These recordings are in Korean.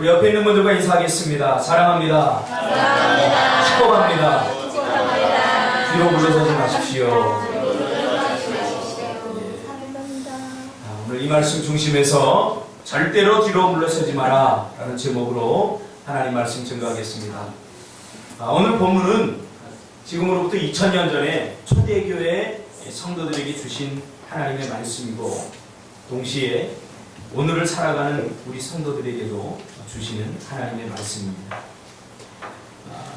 우리 옆에 있는 분들과 인사하겠습니다. 사랑합니다. 사랑합니다. 축복합니다. 축복합니다. 뒤로 물러서지 마십시오. 오늘 이 말씀 중심에서 절대로 뒤로 물러서지 마라 라는 제목으로 하나님 말씀 증거하겠습니다. 오늘 본문은 지금으로부터 2000년 전에 초대교회 성도들에게 주신 하나님의 말씀이고, 동시에 오늘을 살아가는 우리 성도들에게도 주시는 하나님의 말씀입니다.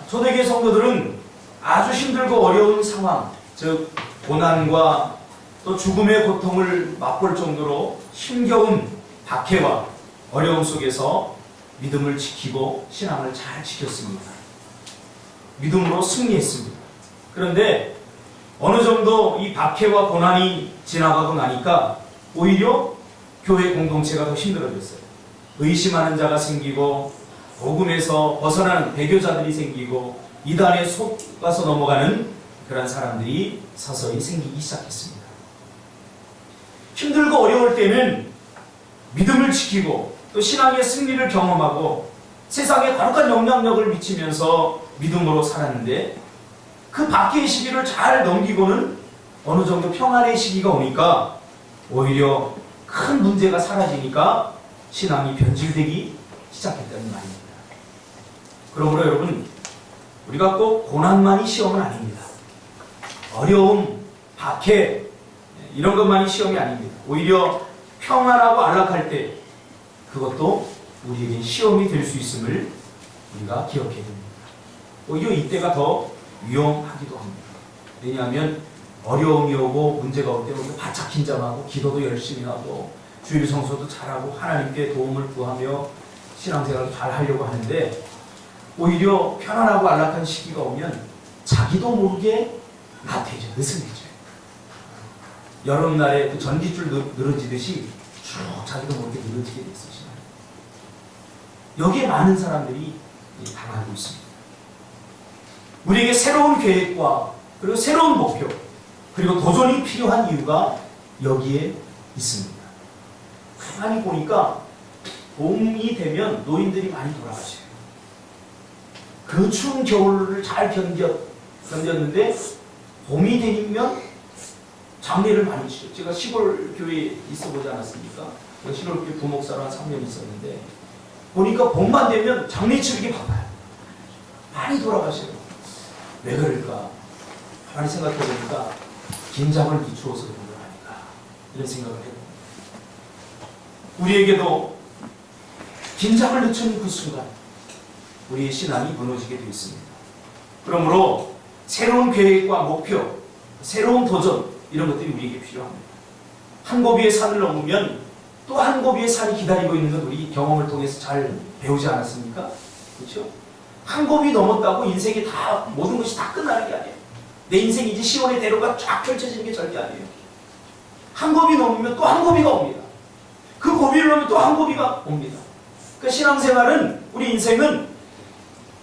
초대교회 성도들은 아주 힘들고 어려운 상황, 즉 고난과 또 죽음의 고통을 맛볼 정도로 힘겨운 박해와 어려움 속에서 믿음을 지키고 신앙을 잘 지켰습니다. 믿음으로 승리했습니다. 그런데 어느 정도 이 박해와 고난이 지나가고 나니까 오히려 교회 공동체가 더 힘들어졌어요. 의심하는 자가 생기고, 복음에서 벗어나는 배교자들이 생기고, 이단에 속아서 넘어가는 그런 사람들이 서서히 생기기 시작했습니다. 힘들고 어려울 때는 믿음을 지키고 또 신앙의 승리를 경험하고 세상에 거룩한 영향력을 미치면서 믿음으로 살았는데, 그 박해의 시기를 잘 넘기고는 어느 정도 평안의 시기가 오니까 오히려 큰 문제가 사라지니까 신앙이 변질되기 시작했다는 말입니다. 그러므로 여러분, 우리가 꼭 고난만이 시험은 아닙니다. 어려움, 박해 이런 것만이 시험이 아닙니다. 오히려 평안하고 안락할 때 그것도 우리에게 시험이 될 수 있음을 우리가 기억해야 됩니다. 오히려 이때가 더 위험하기도 합니다. 왜냐하면 어려움이 오고 문제가 올 때 우리가 바짝 긴장하고 기도도 열심히 하고 주일 성소도 잘하고 하나님께 도움을 구하며 신앙생활도 잘 하려고 하는데, 오히려 편안하고 안락한 시기가 오면 자기도 모르게 나태해져, 느슨해져요. 여름날에 그 전기줄 늘어지듯이 쭉 자기도 모르게 늘어지게 됐으시나요? 여기에 많은 사람들이 당하고 있습니다. 우리에게 새로운 계획과 그리고 새로운 목표, 그리고 도전이 필요한 이유가 여기에 있습니다. 가만히 보니까 봄이 되면 노인들이 많이 돌아가셔요. 그 추운 겨울을 잘 견뎠는데 봄이 되면 장례를 많이 치죠. 제가 시골 교회에 있어보지 않았습니까? 제가 시골 교회 부목사로 한 3년 있었는데 보니까 봄만 되면 장례 치르기 바빠요. 많이 돌아가셔요. 왜 그럴까? 가만히 생각해보니까 긴장을 늦추어서 그런 거 아닐까, 이런 생각을 해봅니다. 우리에게도 긴장을 늦추는 그 순간 우리의 신앙이 무너지게 되어 있습니다. 그러므로 새로운 계획과 목표, 새로운 도전, 이런 것들이 우리에게 필요합니다. 한 고비의 산을 넘으면 또 한 고비의 산이 기다리고 있는 건 우리 경험을 통해서 잘 배우지 않았습니까? 그렇죠? 한 고비 넘었다고 인생이 다, 모든 것이 다 끝나는 게 아니에요. 내 인생이 이제 시온의 대로가 쫙 펼쳐지는 게 절대 아니에요. 한 고비 넘으면 또 한 고비가 옵니다. 그 고비를 넘으면 또 한 고비가 옵니다. 그러니까 신앙생활은, 우리 인생은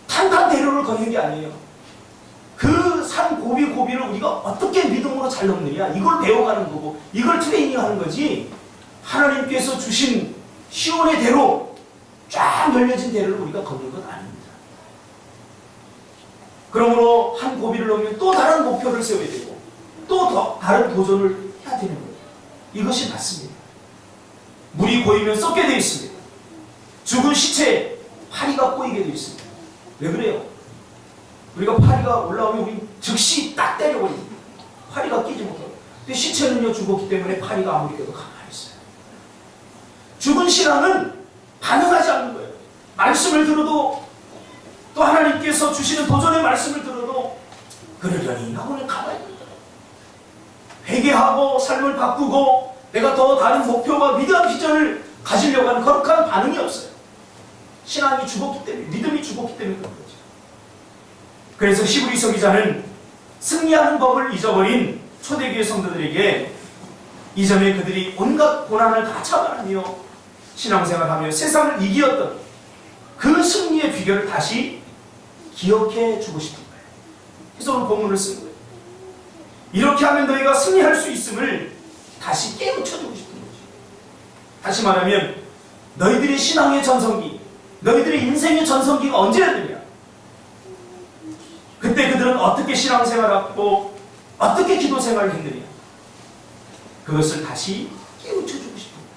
탄탄대로를 걷는 게 아니에요. 그 산 고비를 우리가 어떻게 믿음으로 잘 넘느냐, 이걸 배워가는 거고, 이걸 트레이닝하는 거지, 하나님께서 주신 시온의 대로, 쫙 열려진 대로를 우리가 걷는 건 아닙니다. 그러므로 한 고비를 넘으면 또 다른 목표를 세워야 되고, 또 더 다른 도전을 해야 되는 거예요. 이것이 맞습니다. 물이 고이면 썩게 되어 있습니다. 죽은 시체에 파리가 꼬이게 되어 있습니다. 왜 그래요? 우리가 파리가 올라오면 우리 즉시 딱 때려버립니다. 파리가 끼지 못하고. 근데 시체는요, 죽었기 때문에 파리가 아무리 깨도 가만히 있어요. 죽은 신앙은 반응하지 않는 거예요. 말씀을 들어도, 또 하나님께서 주시는 도전의 말씀을 들어도 그러려니 하고는 가만히 있는 거예요. 회개하고 삶을 바꾸고 내가 더 다른 목표와 위대한 비전을 가지려고 하는 거룩한 반응이 없어요. 신앙이 죽었기 때문에, 믿음이 죽었기 때문에 그런 거죠. 그래서 히브리서 기자는 승리하는 법을 잊어버린 초대교회 성도들에게 이전에 그들이 온갖 고난을 다 참아내며 신앙생활하며 세상을 이기었던 그 승리의 비결을 다시 기억해 주고 싶은 거예요. 그래서 오늘 본문을 쓴 거예요. 이렇게 하면 너희가 승리할 수 있음을 다시 깨우쳐주고 싶은 거죠. 다시 말하면 너희들의 신앙의 전성기, 너희들의 인생의 전성기가 언제였느냐? 그때 그들은 어떻게 신앙생활하고 어떻게 기도생활을 했느냐? 그것을 다시 깨우쳐주고 싶습니다.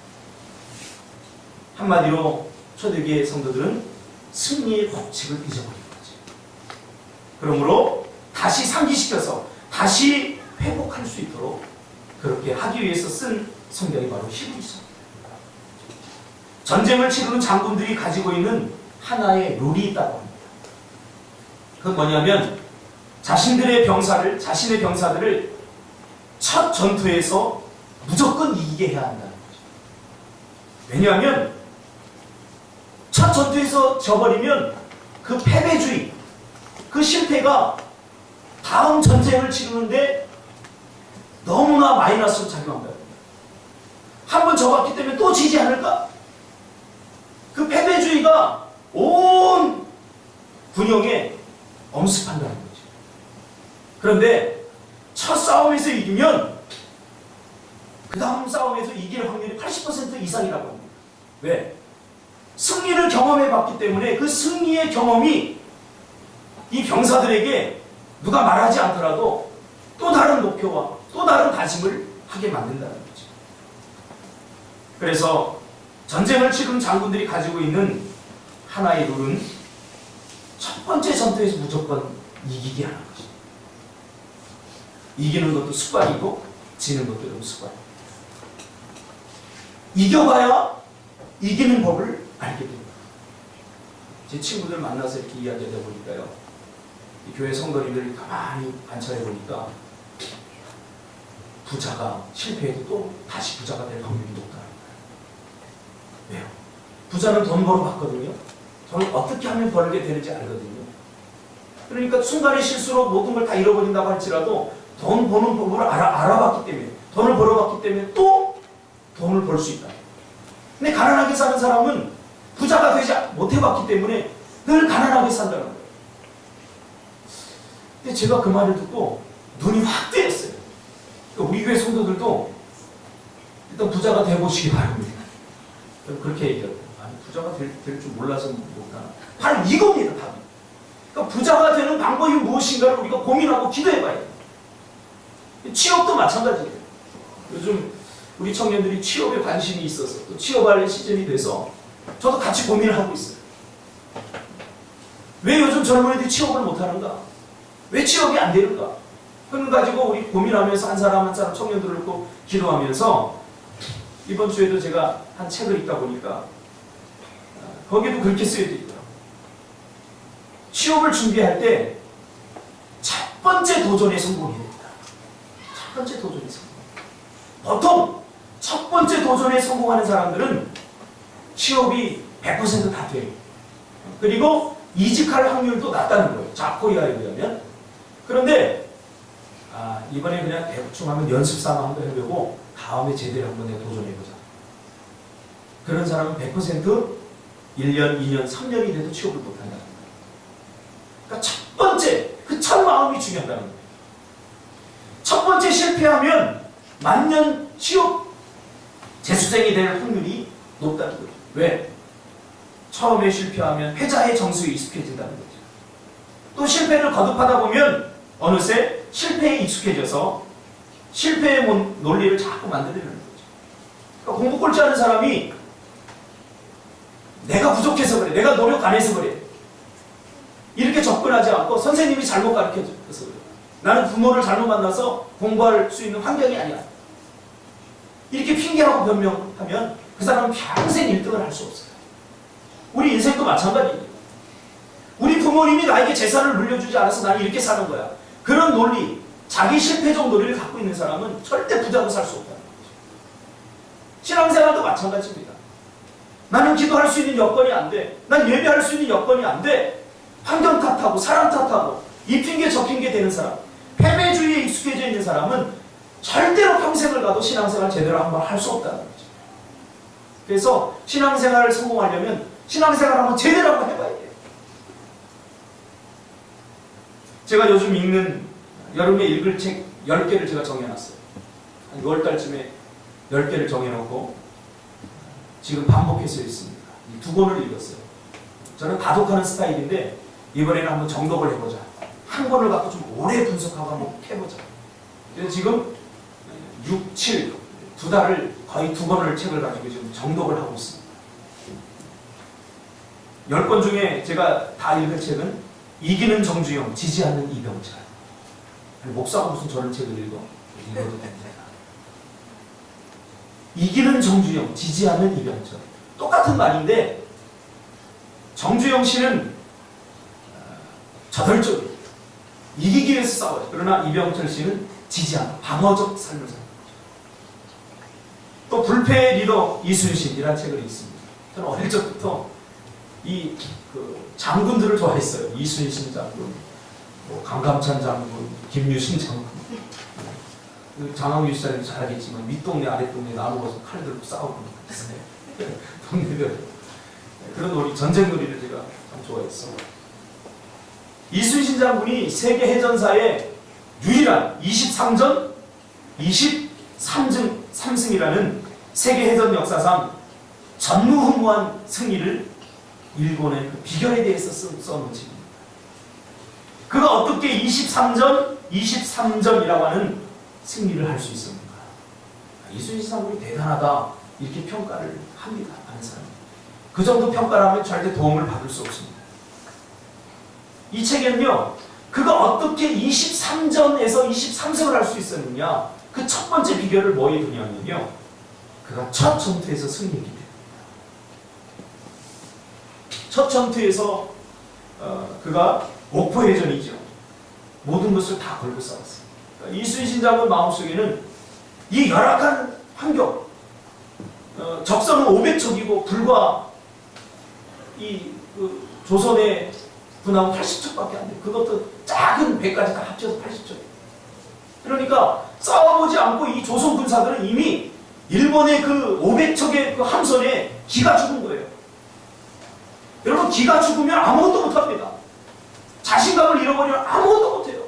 한마디로 초대교회 성도들은 승리의 법칙을 잊어버린 거지. 그러므로 다시 상기시켜서 다시 회복할 수 있도록 그렇게 하기 위해서 쓴 성경이 바로 히브리서입니다. 전쟁을 치르는 장군들이 가지고 있는 하나의 룰이 있다고 합니다. 그건 뭐냐면 자신의 병사들을 첫 전투에서 무조건 이기게 해야 한다는 거죠. 왜냐하면 첫 전투에서 져버리면 그 패배주의, 그 실패가 다음 전쟁을 치르는데 너무나 마이너스로 작용한다. 한 번 져봤기 때문에 또 지지 않을까? 그 패배주의가 온 군영에 엄습한다는 거죠. 그런데 첫 싸움에서 이기면 그 다음 싸움에서 이길 확률이 80% 이상이라고 합니다. 왜? 승리를 경험해 봤기 때문에 그 승리의 경험이 이 병사들에게 누가 말하지 않더라도 또 다른 목표와 또 다른 다짐을 하게 만든다는 거죠. 그래서 전쟁을 치른 장군들이 가지고 있는 하나의 룰은 첫 번째 전투에서 무조건 이기게 하는 거죠. 이기는 것도 습관이고 지는 것도 좀 습관이고, 이겨봐야 이기는 법을 알게 됩니다. 제 친구들 만나서 이렇게 이야기하다 보니까요, 이 교회 성도님들이 가만히 관찰해 보니까 부자가 실패해도 또 다시 부자가 될 확률이 높다는 거예요. 왜요? 부자는 돈 벌어봤거든요. 돈을 어떻게 하면 벌게 되는지 알거든요. 그러니까 순간의 실수로 모든 걸 다 잃어버린다고 할지라도 돈 버는 법을 알아봤기 때문에, 돈을 벌어봤기 때문에 또 돈을 벌 수 있다. 근데 가난하게 사는 사람은 부자가 되지 못해봤기 때문에 늘 가난하게 산다는 거예요. 근데 제가 그 말을 듣고 눈이 확 뜨였어요. 우리 교회 성도들도 일단 부자가 되보시기 바랍니다. 그렇게 얘기해요. 아니, 부자가 될 줄 몰라서 못하나. 바로 이겁니다, 답이. 그러니까 부자가 되는 방법이 무엇인가를 우리가 고민하고 기도해봐야 돼요. 취업도 마찬가지예요. 요즘 우리 청년들이 취업에 관심이 있어서 또 취업할 시즌이 돼서 저도 같이 고민을 하고 있어요. 왜 요즘 젊은이들이 취업을 못하는가? 왜 취업이 안 되는가? 그걸 가지고 우리 고민하면서 한 사람 한 사람 청년들을 놓고 기도하면서 이번 주에도 제가 한 책을 읽다 보니까 거기에도 그렇게 쓰여져 있더라고요. 취업을 준비할 때 첫 번째 도전에 성공해야 됩니다. 첫 번째 도전에 성공. 보통 첫 번째 도전에 성공하는 사람들은 취업이 100% 다 돼요. 그리고 이직할 확률도 낮다는 거예요. 자코리아에 의하면. 그런데 이번에 그냥 대충 한번 연습 삼아 한번 해보고 다음에 제대로 한번 내가 도전해보자. 그런 사람은 100% 1년, 2년, 3년이 돼도 취업을 못한다는 거예요. 그러니까 첫 번째, 그 첫 마음이 중요하다는 거예요. 첫 번째 실패하면 만년 취업 재수생이 될 확률이 높다는 거죠. 왜? 처음에 실패하면 패자의 정수에 익숙해진다는 거죠. 또 실패를 거듭하다 보면 어느새 실패에 익숙해져서 실패의 논리를 자꾸 만들어내는 거죠. 그러니까 공부 꼴찌 하는 사람이 내가 부족해서 그래, 내가 노력 안 해서 그래, 이렇게 접근하지 않고 선생님이 잘못 가르쳐줘서 그래, 나는 부모를 잘못 만나서 공부할 수 있는 환경이 아니야, 이렇게 핑계하고 변명하면 그 사람은 평생 1등을 할 수 없어요. 우리 인생도 마찬가지예요. 우리 부모님이 나에게 재산을 물려주지 않아서 나는 이렇게 사는 거야, 그런 논리, 자기 실패적 논리를 갖고 있는 사람은 절대 부자로 살 수 없다는 거죠. 신앙생활도 마찬가지입니다. 나는 기도할 수 있는 여건이 안 돼, 난 예배할 수 있는 여건이 안 돼, 환경 탓하고 사람 탓하고 이 핑계 저 핑계 되는 사람, 패배주의에 익숙해져 있는 사람은 절대로 평생을 가도 신앙생활 제대로 한번 할 수 없다는 거죠. 그래서 신앙생활을 성공하려면 신앙생활 한번 제대로 한번 해봐야 돼요. 제가 요즘 읽는, 여름에 읽을 책 10개를 제가 정해놨어요. 한 6월달쯤에 10개를 정해놓고 지금 반복해서 읽습니다. 이 2권을 읽었어요. 저는 다독하는 스타일인데 이번에는 한번 정독을 해보자. 한 권을 갖고 좀 오래 분석하고 한번 해보자. 그래서 지금 6, 7, 2달을 거의 2권을 책을 가지고 지금 정독을 하고 있습니다. 10권 중에 제가 다 읽은 책은 이기는 정주영, 지지 않는 이병철. 목사가 무슨 저런 책을 읽어도 됩니다. 이기는 정주영, 지지 않는 이병철. 똑같은 말인데 정주영 씨는 저돌적이에요. 이기기 위해서 싸워요. 그러나 이병철 씨는 지지 않고 방어적 삶을 살고 또 불패의 리더 이순신이라는 책을 읽습니다. 저는 어릴 적부터 이 장군들을 좋아했어요. 이순신 장군, 강감찬 장군, 김유신 장군. 장항규 시장님 잘 알겠지만 윗동네 아랫동네 나누어서 칼 들고 싸우고 있어요. 동네들. 그런 놀이, 전쟁 놀이를 제가 참 좋아했어요. 이순신 장군이 세계 해전사의 유일한 23전 23승이라는 세계 해전 역사상 전무후무한 승리를 일본의 그 비결에 대해서 써놓은 책입니다. 그가 어떻게 23전 23점이라고 하는 승리를 할 수 있습니까? 이순신 장군이 대단하다 이렇게 평가를 합니다. 많은 사람이. 그 정도 평가를 하면 절대 도움을 받을 수 없습니다. 이 책에는요, 그가 어떻게 23전에서 23승을 할 수 있었느냐, 그 첫 번째 비결을 뭐에 두냐면요, 그가 첫 전투에서 승리했기 때문입니다. 첫 전투에서 그가 옥포해전이죠. 모든 것을 다 걸고 싸웠어요. 이순신 장군 마음속에는 이 열악한 환경, 적성은 500척이고 불과 조선의 군함 80척밖에 안 돼요. 그것도 작은 배까지 다 합쳐서 80척. 그러니까 싸워보지 않고 이 조선 군사들은 이미 일본의 그 500척의 그 함선에 기가 죽은 거예요. 여러분, 기가 죽으면 아무것도 못합니다. 자신감을 잃어버리면 아무것도 못해요.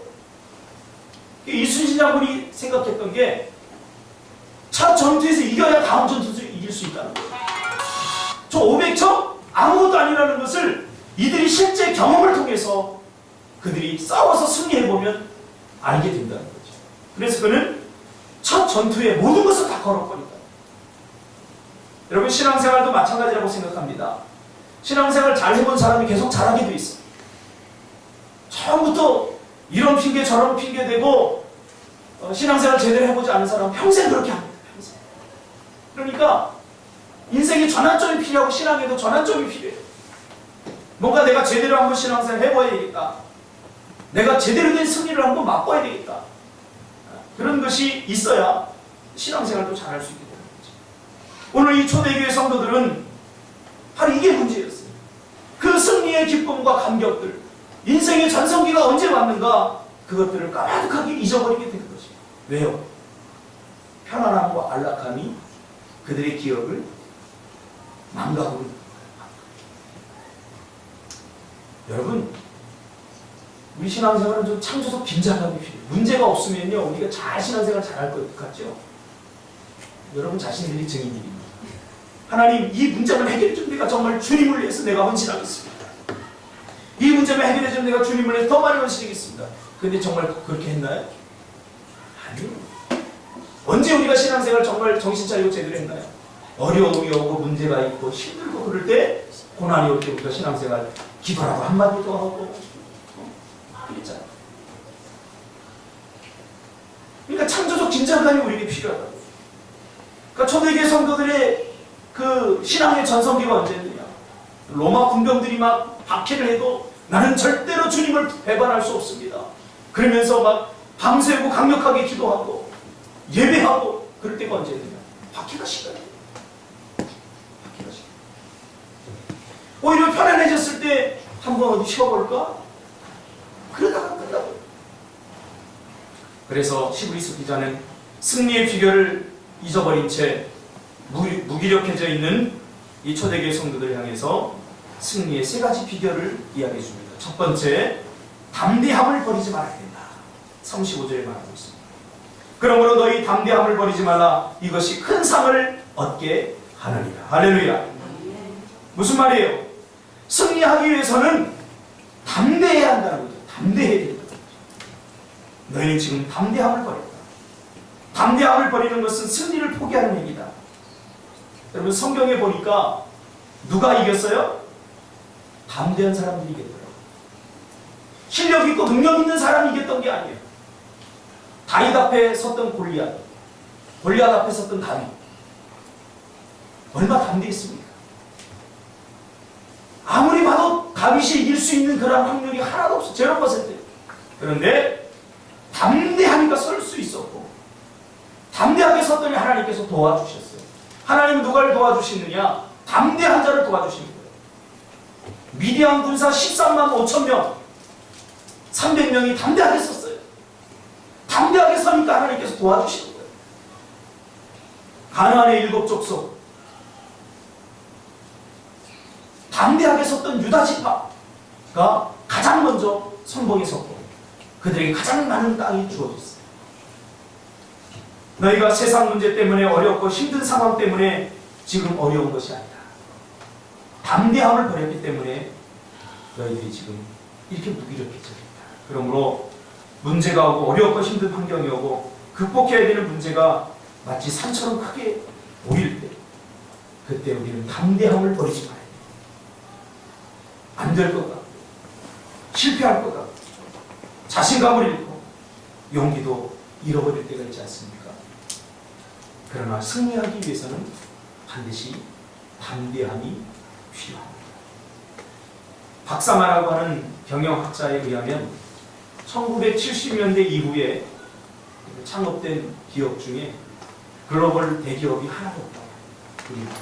이순신 장군이 생각했던 게 첫 전투에서 이겨야 다음 전투에서 이길 수 있다는 거예요. 저 500척 아무것도 아니라는 것을 이들이 실제 경험을 통해서 그들이 싸워서 승리해보면 알게 된다는 거죠. 그래서 그는 첫 전투에 모든 것을 다 걸어버린다. 여러분, 신앙생활도 마찬가지라고 생각합니다. 신앙생활 잘 해본 사람이 계속 잘하게 돼 있어. 처음부터 이런 핑계 저런 핑계 대고 신앙생활 제대로 해보지 않은 사람은 평생 그렇게 합니다. 평생. 그러니까 인생에 전환점이 필요하고 신앙에도 전환점이 필요해요. 뭔가 내가 제대로 한번 신앙생활 해봐야 되겠다. 내가 제대로 된 승리를 한번 맛봐야 되겠다. 그런 것이 있어야 신앙생활도 잘할 수 있게 되는 거죠. 오늘 이 초대교회 성도들은 바로 이게 문제였어요. 그 승리의 기쁨과 감격들, 인생의 전성기가 언제 왔는가, 그것들을 까마득하게 잊어버리게 되는 것이에요. 왜요? 편안함과 안락함이 그들의 기억을 망가뜨리는 거예요. 여러분, 우리 신앙생활은 좀 창조적 긴장감이 필요해요. 문제가 없으면요, 우리가 잘 신앙생활 잘할 것 같죠? 여러분 자신들이 증인입니다. 하나님, 이 문제만 해결해 주면 내가 정말 주님을 위해서 내가 헌신하겠습니다. 이 문제만 해결해 주면 내가 주님을 위해서 더 많이 헌신하겠습니다. 근데 정말 그렇게 했나요? 아니요. 언제 우리가 신앙생활 정말 정신 차리고 제대로 했나요? 어려움이 오고 문제가 있고 힘들고 그럴 때, 고난이 올 때부터 신앙생활 기도라도 한마디 더 하고 그랬잖아요. 그러니까 창조적 긴장감이 우리에게 필요하다고. 그러니까 초대교회 성도들의 그 신앙의 전성기가 언제였느냐? 로마 군병들이 막 박해를 해도 나는 절대로 주님을 배반할 수 없습니다. 그러면서 막 밤새고 강력하게 기도하고 예배하고 그럴 때가 언제였느냐? 박해가 시간이에요. 박해가 시간. 오히려 편안해졌을 때 한번 어디 쉬어볼까? 그러다가 끝나버려요. 그래서 히브리서 기자는 승리의 비결을 잊어버린 채 무기력해져 있는 이 초대교회 성도들을 향해서 승리의 세 가지 비결을 이야기해 줍니다. 첫 번째, 담대함을 버리지 말아야 된다. 35절에 말하고 있습니다. 그러므로 너희 담대함을 버리지 말라. 이것이 큰 상을 얻게 하느니라. 할렐루야. 무슨 말이에요? 승리하기 위해서는 담대해야 한다는 거죠. 담대해야 된다는 거죠. 너희는 지금 담대함을 버렸다. 담대함을 버리는 것은 승리를 포기하는 얘기다. 여러분 성경에 보니까 누가 이겼어요? 담대한 사람들이 이겼더라고요. 실력 있고 능력 있는 사람이 이겼던 게 아니에요. 다윗 앞에 섰던 골리앗, 골리앗 앞에 섰던 다윗, 얼마나 담대했습니까? 아무리 봐도 다윗이 이길 수 있는 그런 확률이 하나도 없어. 0%. 그런데 담대하니까 설 수 있었고, 담대하게 섰더니 하나님께서 도와주셨어요. 하나님은 누가를 도와주시느냐? 담대한 자를 도와주시는 거예요. 미디안 군사 13만 5천 명, 300명이 담대하게 섰어요. 담대하게 서니까 하나님께서 도와주시는 거예요. 가나안의 7 족속, 담대하게 섰던 유다 지파가 가장 먼저 선봉에 섰고 그들에게 가장 많은 땅이 주어졌어요. 너희가 세상 문제 때문에 어렵고 힘든 상황 때문에 지금 어려운 것이 아니다. 담대함을 버렸기 때문에 너희들이 지금 이렇게 무기력해졌다. 그러므로 문제가 오고 어렵고 힘든 환경이 오고 극복해야 되는 문제가 마치 산처럼 크게 보일 때 그때 우리는 담대함을 버리지 말아야 돼. 안 될 것 같고 실패할 것 같고 자신감을 잃고 용기도 잃어버릴 때가 있지 않습니까? 그러나 승리하기 위해서는 반드시 담대함이 필요합니다. 박사마라고 하는 경영학자에 의하면 1970년대 이후에 창업된 기업 중에 글로벌 대기업이 하나도 없다고 합니다.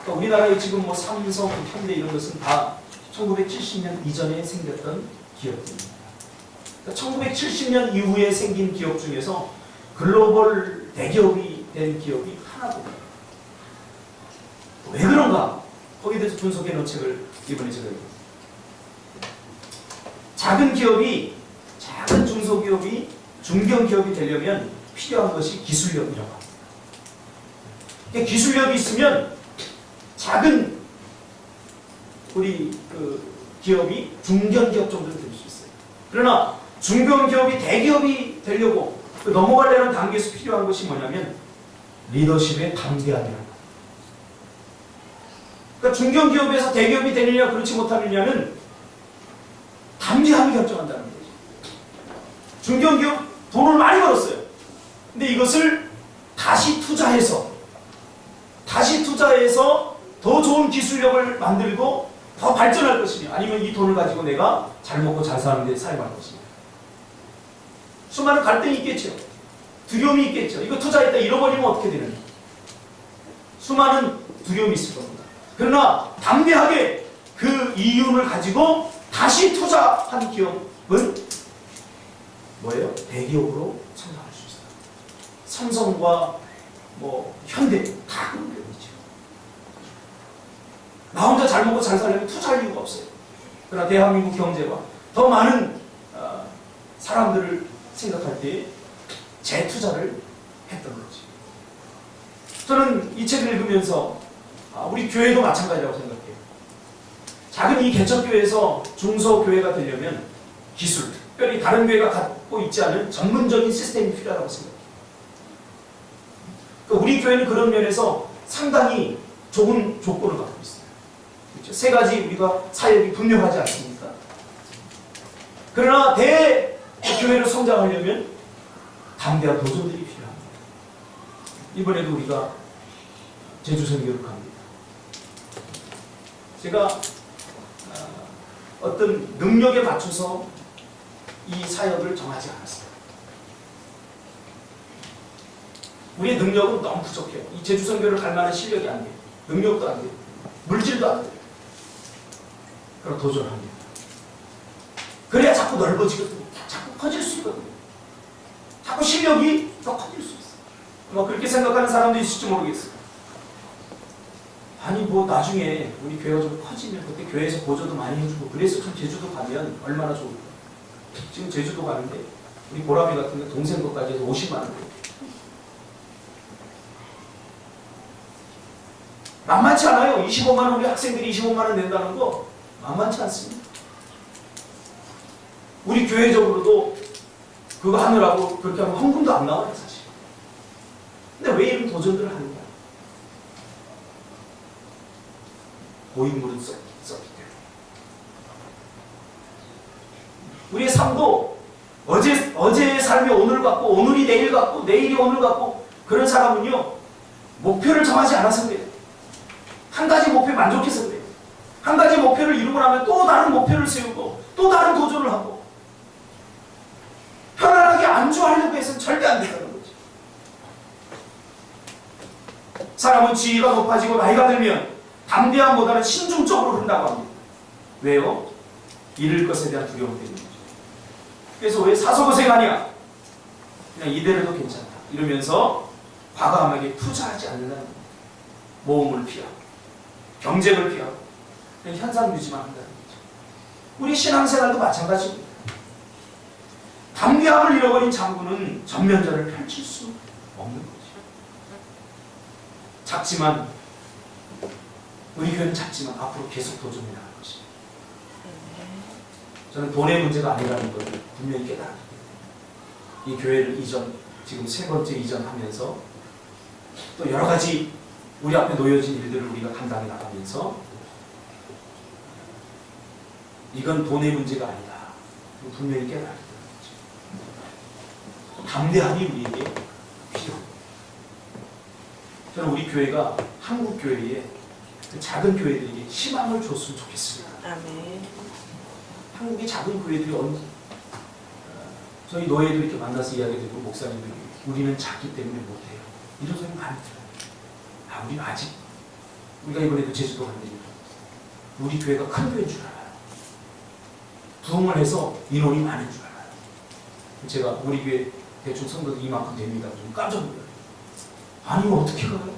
그러니까 우리나라에 지금 뭐 삼성, 현대 이런 것은 다 1970년 이전에 생겼던 기업들입니다. 그러니까 1970년 이후에 생긴 기업 중에서 글로벌 대기업이 된 기업이 하나도 없어요. 왜 그런가? 거기에 대해서 분석해 놓은 책을 이번에 제가 읽었어요. 작은 기업이, 작은 중소기업이 중견기업이 되려면 필요한 것이 기술력이라고 합니다. 그러니까 기술력이 있으면 작은 우리 그 기업이 중견기업 정도는 될 수 있어요. 그러나 중견기업이 대기업이 되려고 넘어가려는 단계에서 필요한 것이 뭐냐면 리더십의 담대함이라는 거예요. 그러니까 중견기업에서 대기업이 되느냐 그렇지 못하느냐는 담대함이 결정한다는 거죠. 중견기업 돈을 많이 벌었어요. 근데 이것을 다시 투자해서 더 좋은 기술력을 만들고 더 발전할 것이냐 아니면 이 돈을 가지고 내가 잘 먹고 잘 사는 데 사용할 것이냐. 수많은 갈등이 있겠죠. 두려움이 있겠죠. 이거 투자했다 잃어버리면 어떻게 되느냐. 수많은 두려움이 있을 겁니다. 그러나 담대하게 그 이윤을 가지고 다시 투자한 기업은 뭐예요? 대기업으로 성장할 수 있어요. 삼성과 뭐 현대 다 그런 기업이죠. 나 혼자 잘 먹고 잘 살려면 투자할 이유가 없어요. 그러나 대한민국 경제가 더 많은 사람들을 생각할 때 재투자를 했던 거지. 저는 이 책을 읽으면서 우리 교회도 마찬가지라고 생각해요. 작은 이 개척교회에서 중소교회가 되려면 기술, 특별히 다른 교회가 갖고 있지 않은 전문적인 시스템이 필요하다고 생각해요. 그러니까 우리 교회는 그런 면에서 상당히 좋은 조건을 갖고 있어요. 그렇죠? 세 가지 우리가 사역이 분명하지 않습니까? 그러나 대교회로 성장하려면 담대한 도전들이 필요합니다. 이번에도 우리가 제주 선교를 갑니다. 제가 어떤 능력에 맞춰서 이 사역을 정하지 않았어요. 우리의 능력은 너무 부족해요. 이 제주 선교를 갈 만한 실력이 안 돼요. 능력도 안 돼요. 물질도 안 돼요. 그럼 도전합니다. 그래야 자꾸 넓어지거든요. 자꾸 커질 수 있거든요. 자꾸 실력이 더 커질 수 있어요. 뭐 그렇게 생각하는 사람도 있을지 모르겠어요. 아니 뭐 나중에 우리 교회가 좀 커지면 그때 교회에서 보조도 많이 해주고 그래서 좀 제주도 가면 얼마나 좋을까. 지금 제주도 가는데 우리 보람이 같은 데 동생 것까지 해서 50만 원. 만만치 않아요. 25만 원, 우리 학생들이 25만 원 낸다는 거 만만치 않습니다. 우리 교회적으로도 그거 하느라고 그렇게 하면 헌금도 안 나와요, 사실. 근데 왜 이런 도전들을 하느냐? 고인물은 썼기 때문에. 우리의 삶도 어제의 삶이 오늘 같고, 오늘이 내일 같고, 내일이 오늘 같고, 그런 사람은요, 목표를 정하지 않아서 그래요. 한 가지 목표에 만족해서 그래요. 한 가지 목표를 이루고 나면 또 다른 목표를 세우고, 또 다른 도전을 하고, 편안하게 안주하려고 해서는 절대 안 된다는 거죠. 사람은 지위가 높아지고 나이가 들면 담대함보다는 신중적으로 흐른다고 합니다. 왜요? 잃을 것에 대한 두려움 때문에. 그래서 왜 사소고생하냐? 그냥 이대로도 괜찮다. 이러면서 과감하게 투자하지 않는다는 겁니다. 모험을 피하고, 경쟁을 피하고, 그냥 현상 유지만 한다는 거죠. 우리 신앙생활도 마찬가지입니다. 담대함을 잃어버린 장군은 전면전을 펼칠 수 없는 거죠. 작지만, 우리 교회는 작지만 앞으로 계속 도전해 나갈 것입니다. 저는 돈의 문제가 아니라는 것을 분명히 깨달았기 때문에 이 교회를 지금 3번째 이전하면서 또 여러 가지 우리 앞에 놓여진 일들을 우리가 감당해 나가면서 이건 돈의 문제가 아니다. 분명히 깨달았기 때문에 담대함이 우리에게 필요합니다. 저는 우리 교회가 한국 교회에 그 작은 교회들에게 희망을 줬으면 좋겠습니다. 아멘. 한국의 작은 교회들이 저희 노예도 이렇게 만나서 이야기해주고 목사님들이 우리는 작기 때문에 못해요. 이런 소리 많이 들어요. 우리는 아직 우리가 이번에도 제주도 갔는데 우리 교회가 큰 교회인 줄 알아요. 부흥을 해서 인원이 많은 줄 알아요. 제가 우리 교회 대충 성도도 이만큼 됩니다. 좀 깜짝 놀라요. 아니 어떻게 가요?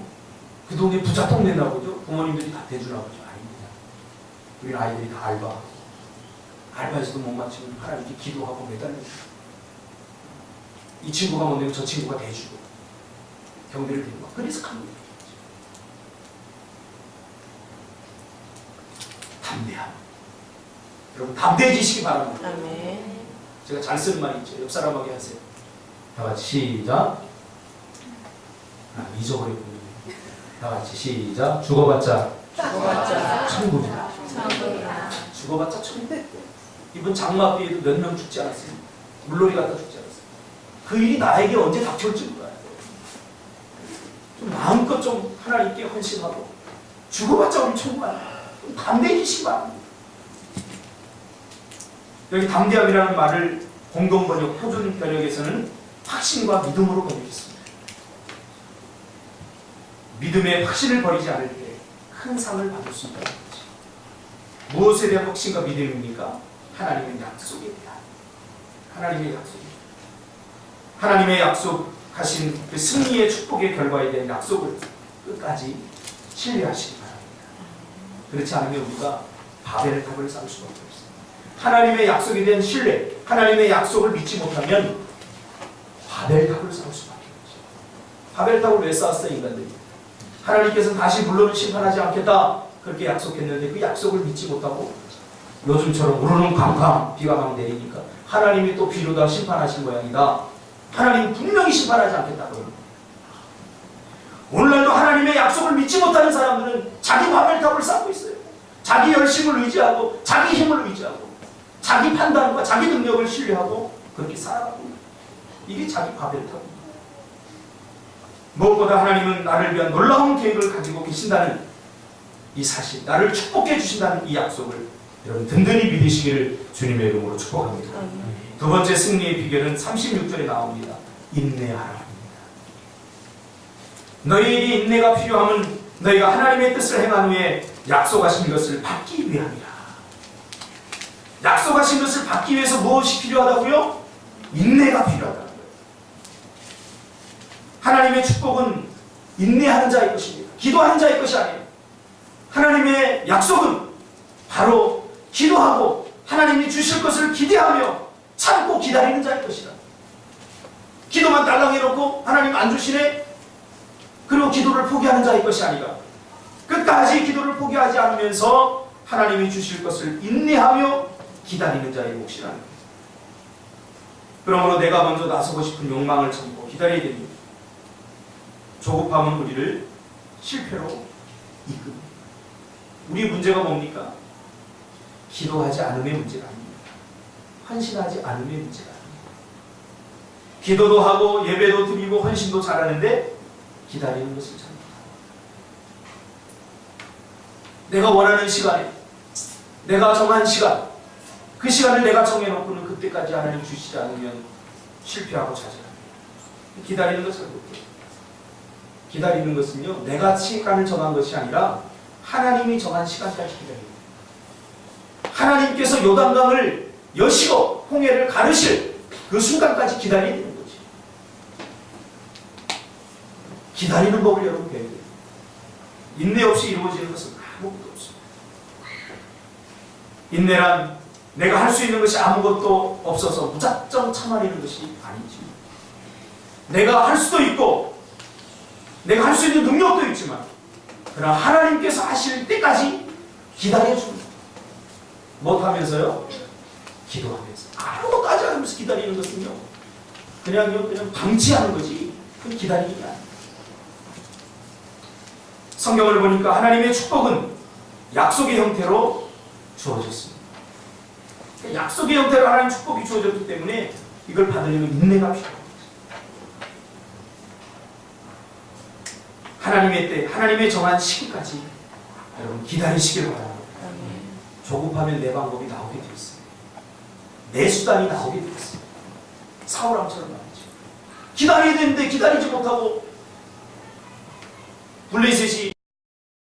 그 동네 부자 동네나 보죠? 부모님들이 다 대주나 보죠? 아닙니다. 우리 아이들이 다 알바에서도 못 맞추면 하나님께 기도하고 매달려요. 이 친구가 못 내면 저 친구가 대주고 경비를 드리고 그래서 갑니다. 담대함. 여러분 담대해지시기 바랍니다. 아멘. 제가 잘 쓰는 말이 있죠. 옆 사람에게 하세요. 다 같이 시작. 잊어버렸군요. 다 같이 시작. 죽어봤자 천국이다. 죽어봤자 천국이다. 이번 장마비에도 몇 명 죽지 않았어요. 물놀이 갔다 죽지 않았어요. 그 일이 나에게 언제 닥쳐올지 몰라요. 좀 마음껏 좀 하나님께 헌신하고 죽어봤자 우리 천국 아니에요. 좀 담대해지시기 바랍니다. 여기 담대함이라는 말을 공동번역, 표준 번역에서는 확신과 믿음으로 번역했습니다. 믿음의 확신을 버리지 않을 때 큰 상을 받을 수 있다는 거죠. 무엇에 대한 확신과 믿음입니까? 하나님의 약속입니다. 하나님의 약속입니다. 하나님의 약속하신 그 승리의 축복의 결과에 대한 약속을 끝까지 신뢰하시기 바랍니다. 그렇지 않으면 우리가 바벨 탑을 쌓을 수밖에 없습니다. 하나님의 약속에 대한 신뢰, 하나님의 약속을 믿지 못하면 바벨 탑을 쌓을 수밖에 없죠. 바벨 탑을 왜 쌓았어요, 인간들이? 하나님께서는 다시 물론은 심판하지 않겠다 그렇게 약속했는데 그 약속을 믿지 못하고 요즘처럼 우르릉 캄캄 비가 막 내리니까 하나님이 또 비로 다 심판하신 모양이다. 하나님은 분명히 심판하지 않겠다. 오늘날도 하나님의 약속을 믿지 못하는 사람들은 자기 바벨탑을 쌓고 있어요. 자기 열심을 의지하고 자기 힘을 의지하고 자기 판단과 자기 능력을 신뢰하고 그렇게 살아가고 있어요. 이게 자기 바벨탑입니다. 무엇보다 하나님은 나를 위한 놀라운 계획을 가지고 계신다는 이 사실, 나를 축복해 주신다는 이 약속을 여러분 든든히 믿으시기를 주님의 이름으로 축복합니다. 두 번째 승리의 비결은 36절에 나옵니다. 인내하라. 너희에게 인내가 필요함은 너희가 하나님의 뜻을 행한 후에 약속하신 것을 받기 위함이라. 약속하신 것을 받기 위해서 무엇이 필요하다고요? 인내가 필요하다는 거예요. 하나님의 축복은 인내하는 자의 것입니다. 기도하는 자의 것이 아니에요. 하나님의 약속은 바로 기도하고 하나님이 주실 것을 기대하며 참고 기다리는 자의 것이다. 기도만 딸랑해놓고 하나님 안 주시네? 그리고 기도를 포기하는 자의 것이 아니라 끝까지 기도를 포기하지 않으면서 하나님이 주실 것을 인내하며 기다리는 자의 몫이라는 거예요. 그러므로 내가 먼저 나서고 싶은 욕망을 참고 기다려야 됩니다. 조급함은 우리를 실패로 이끕니다. 우리의 문제가 뭡니까? 기도하지 않음의 문제가 아닙니다. 헌신하지 않음의 문제가 아닙니다. 기도도 하고 예배도 드리고 헌신도 잘하는데 기다리는 것을 잘 못합니다. 내가 원하는 시간에, 내가 정한 시간, 그 시간을 내가 정해놓고는 그때까지 하나님 주시지 않으면 실패하고 좌절합니다. 기다리는 것을 못해요. 기다리는 것은요, 내가 시간을 정한 것이 아니라 하나님이 정한 시간까지 기다립니다. 하나님께서 요단강을 여시고 홍해를 가르실 그 순간까지 기다려야 되는 거지. 기다리는 법을 여러분 배워야 돼요. 인내 없이 이루어지는 것은 아무것도 없습니다. 인내란 내가 할 수 있는 것이 아무것도 없어서 무작정 참아내는 것이 아니지. 내가 할 수도 있고 내가 할 수 있는 능력도 있지만 그러나 하나님께서 하실 때까지 기다려줍니다. 못하면서요? 기도하면서. 아무것도 하지 않으면서 기다리는 것은요, 그냥 방치하는 거지. 그 기다리는 게 아니에요. 성경을 보니까 하나님의 축복은 약속의 형태로 주어졌습니다. 약속의 형태로 하나님 축복이 주어졌기 때문에 이걸 받으려면 인내가 필요합니다. 하나님의 때, 하나님의 정한 시기까지 여러분 기다리시길 바랍니다. 조급하면 내 방법이 나오게 되어 있습니다. 내 수단이 나오게 되어 있습니다. 사울왕처럼 말이죠. 기다려야 되는데 기다리지 못하고 블레셋이